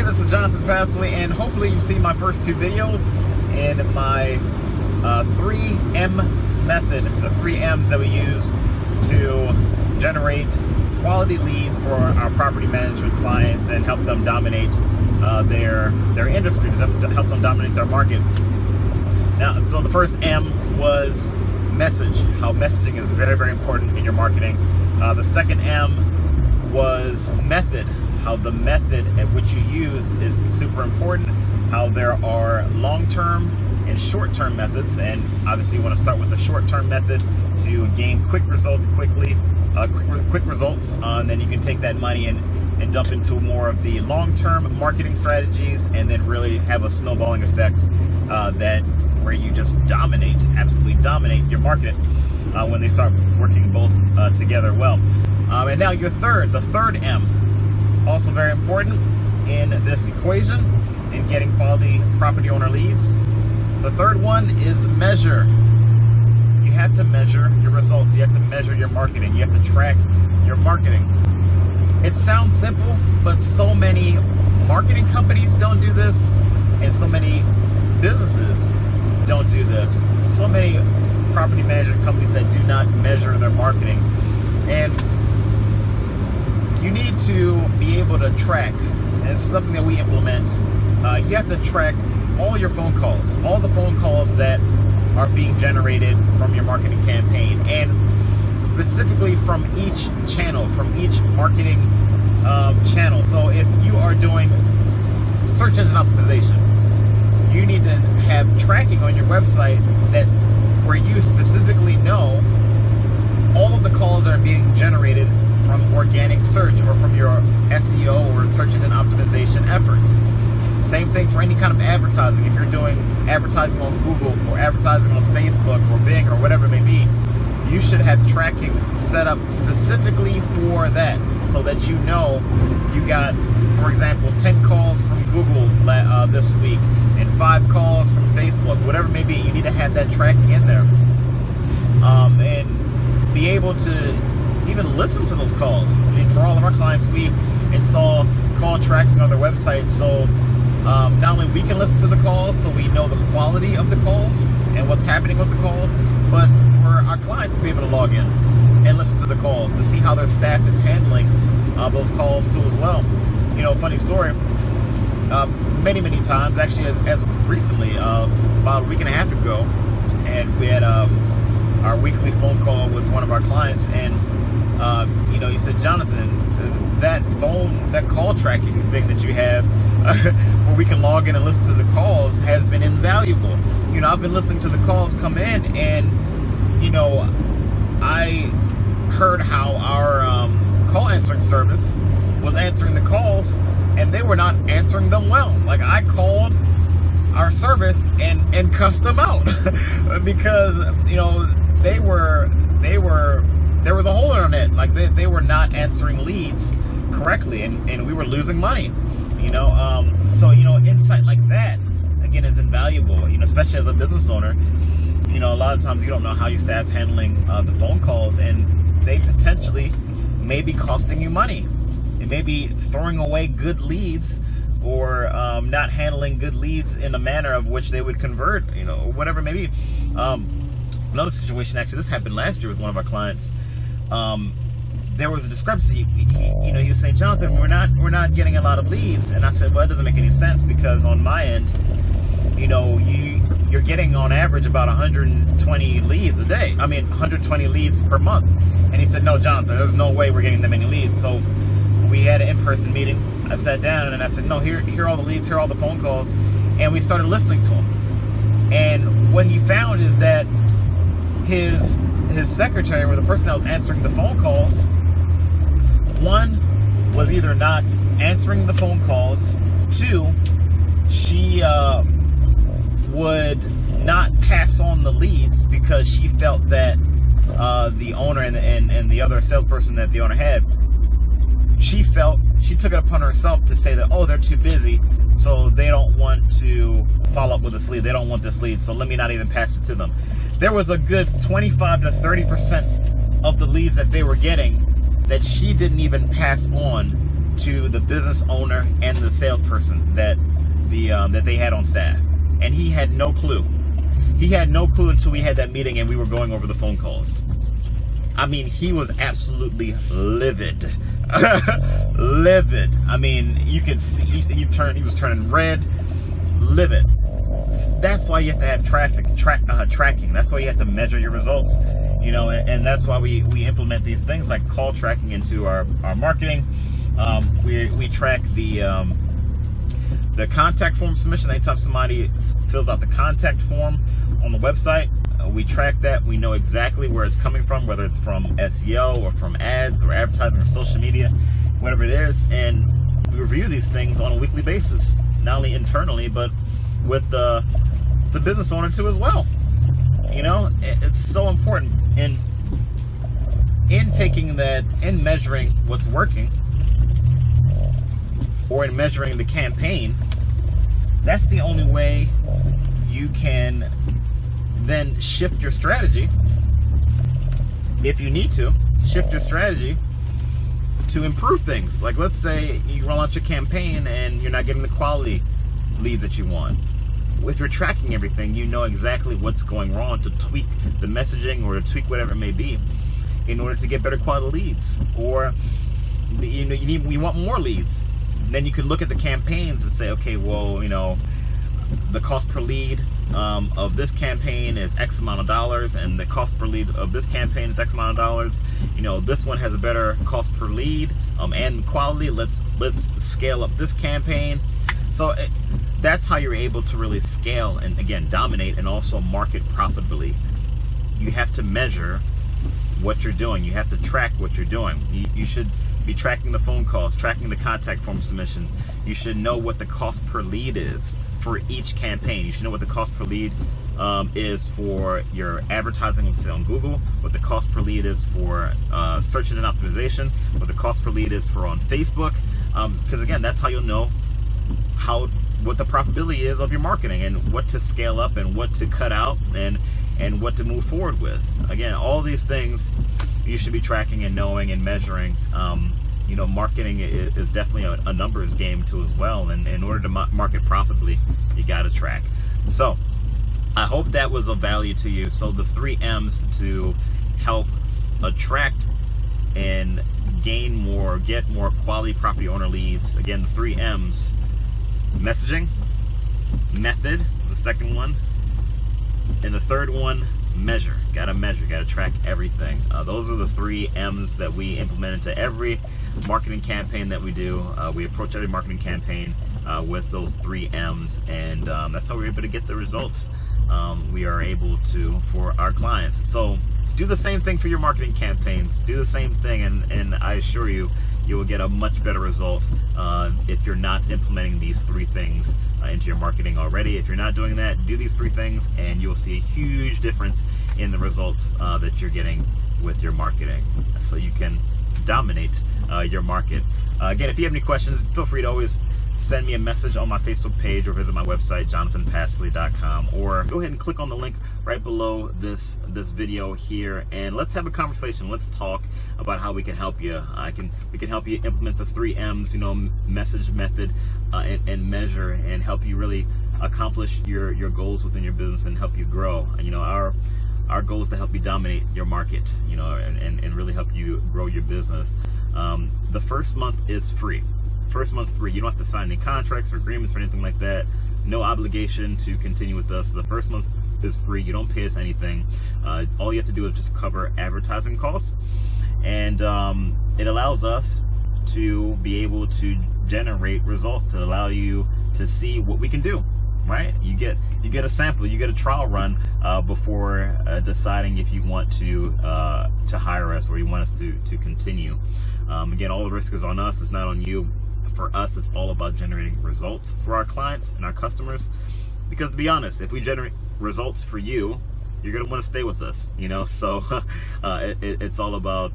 this is Jonathan Passley, and hopefully you've seen my first two videos in my 3M method, the 3 M's that we use to generate quality leads for our property management clients and help them dominate their industry, to help them dominate their market. Now, so the first M was message, how messaging is very, very important in your marketing. The second M was method, how the method at which you use is super important, how there are long-term and short-term methods, and obviously you want to start with the short-term method to gain quick results quickly, quick results, and then you can take that money and dump into more of the long-term marketing strategies, and then really have a snowballing effect where you just dominate, absolutely dominate your market when they start working both together well. And now the third M, also very important in this equation in getting quality property owner leads. The third one is measure. You have to measure your results. You have to measure your marketing. You have to track your marketing. It sounds simple, but so many marketing companies don't do this, and so many businesses don't do this. So many property management companies that do not measure their marketing. And you need to be able to track, and it's something that we implement. You have to track all your phone calls, all the phone calls that are being generated from your marketing campaign, and specifically from each channel, from each marketing channel. So if you are doing search engine optimization, you need to have tracking on your website where you specifically know all of the calls that are being generated from organic search or from your SEO or search engine optimization efforts. Same thing for any kind of advertising. If you're doing advertising on Google or advertising on Facebook or Bing or whatever it may be, you should have tracking set up specifically for that, so that you know you got, for example, 10 calls from Google this week and 5 calls from Facebook, whatever it may be. You need to have that tracking in there, and be able to even listen to those calls. I mean, for all of our clients, we install call tracking on their website, so not only we can listen to the calls, so we know the quality of the calls and what's happening with the calls, but for our clients to be able to log in and listen to the calls to see how their staff is handling those calls too as well. You know, funny story, many times, actually as recently, about a week and a half ago, and we had our weekly phone call with one of our clients, and you know, he said, Jonathan, that call tracking thing that you have where we can log in and listen to the calls has been invaluable. You know, I've been listening to the calls come in, and you know, I heard how our call answering service was answering the calls, and they were not answering them well. Like, I called our service and cussed them out because, you know, there was a hole in it. Like, they were not answering leads correctly, and we were losing money. You know, so, you know, insight like that, again, is invaluable, you know, especially as a business owner. You know, a lot of times you don't know how your staff's handling the phone calls, and they potentially may be costing you money. It may be throwing away good leads, or not handling good leads in a manner of which they would convert, you know, whatever it may be. Another situation, actually, this happened last year with one of our clients. There was a discrepancy. He was saying, Jonathan, we're not getting a lot of leads, and I said, well, that doesn't make any sense, because on my end, you know, you're getting on average about 120 leads a day. I mean, 120 leads per month. And he said, no, Jonathan, there's no way we're getting that many leads. So we had an in-person meeting. I sat down and I said, no, here are all the leads, here are all the phone calls, and we started listening to them. And what he found is that his secretary, or the person that was answering the phone calls, one, was either not answering the phone calls. 2, she would not pass on the leads because she felt that the owner and the other salesperson that the owner had, she took it upon herself to say that, oh, they're too busy, so they don't want to follow up with this lead. They don't want this lead, so let me not even pass it to them. There was a good 25 to 30% of the leads that they were getting that she didn't even pass on to the business owner and the salesperson that they had on staff, and he had no clue. He had no clue until we had that meeting and we were going over the phone calls. I mean, he was absolutely livid. Livid. I mean, you could see he was turning red, livid. That's why you have to have tracking. That's why you have to measure your results. You know, and that's why we implement these things like call tracking into our marketing. We track the contact form submission. Anytime somebody fills out the contact form on the website, we track that. We know exactly where it's coming from, whether it's from SEO or from ads or advertising or social media, whatever it is. And we review these things on a weekly basis, not only internally, but with the business owner too as well. You know, it's so important in taking that, in measuring what's working, or in measuring the campaign. That's the only way you can then shift your strategy, if you need to shift your strategy to improve things. Like, let's say you roll out your campaign and you're not getting the quality leads that you want. If you're tracking everything, you know exactly what's going wrong to tweak the messaging or to tweak whatever it may be in order to get better quality leads. Or you want more leads. Then you can look at the campaigns and say, okay, well, you know, the cost per lead of this campaign is X amount of dollars, and the cost per lead of this campaign is X amount of dollars. You know, this one has a better cost per lead and quality. Let's scale up this campaign. So that's how you're able to really scale and, again, dominate and also market profitably. You have to measure what you're doing. You have to track what you're doing. You should be tracking the phone calls, tracking the contact form submissions. You should know what the cost per lead is for each campaign. You should know what the cost per lead is for your advertising, let's say on Google, what the cost per lead is for search engine optimization, what the cost per lead is for on Facebook. Because again, that's how you'll know what the profitability is of your marketing and what to scale up and what to cut out and what to move forward with. Again, all these things you should be tracking and knowing and measuring. You know, marketing is definitely a numbers game too as well. And in order to market profitably, you got to track. So I hope that was of value to you. So the 3 M's to help attract and get more quality property owner leads. Again, the 3 M's: messaging, method, the second one, and the third one, measure. Gotta measure, gotta track everything. Those are the 3 M's that we implement into every marketing campaign that we do. We approach every marketing campaign with those 3 M's, and that's how we're able to get the results we are able to for our clients. So do the same thing for your marketing campaigns. Do the same thing, and I assure you, you will get a much better result if you're not implementing these 3 things into your marketing already. If you're not doing that, do these 3 things and you'll see a huge difference in the results that you're getting with your marketing, so you can dominate your market. Again, if you have any questions, feel free to always send me a message on my Facebook page or visit my website, jonathanpassley.com, or go ahead and click on the link right below this video here, and let's have a conversation. Let's talk about how we can help you. We can help you implement the 3 M's, you know, message, method, and measure, and help you really accomplish your goals within your business and help you grow. And you know, our goal is to help you dominate your market, you know, and really help you grow your business. The first month is free. First month's free. You don't have to sign any contracts or agreements or anything like that. No obligation to continue with us. The first month is free. You don't pay us anything. All you have to do is just cover advertising costs, and it allows us to be able to generate results to allow you to see what we can do. Right? You get a sample, you get a trial run before deciding if you want to hire us or you want us to continue. Again, all the risk is on us. It's not on you. For us, it's all about generating results for our clients and our customers. Because to be honest, if we generate results for you, you're gonna want to stay with us. You know, so it's all about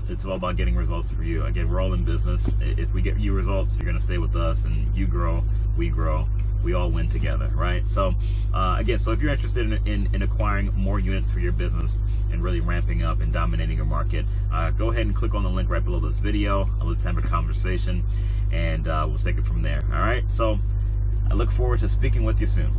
it's all about getting results for you. Again, we're all in business. If we get you results, you're gonna stay with us, and you grow, we grow. we all win together, right? So again, so if you're interested in acquiring more units for your business and really ramping up and dominating your market, go ahead and click on the link right below this video. Let's have a conversation, and we'll take it from there. All right, so I look forward to speaking with you soon.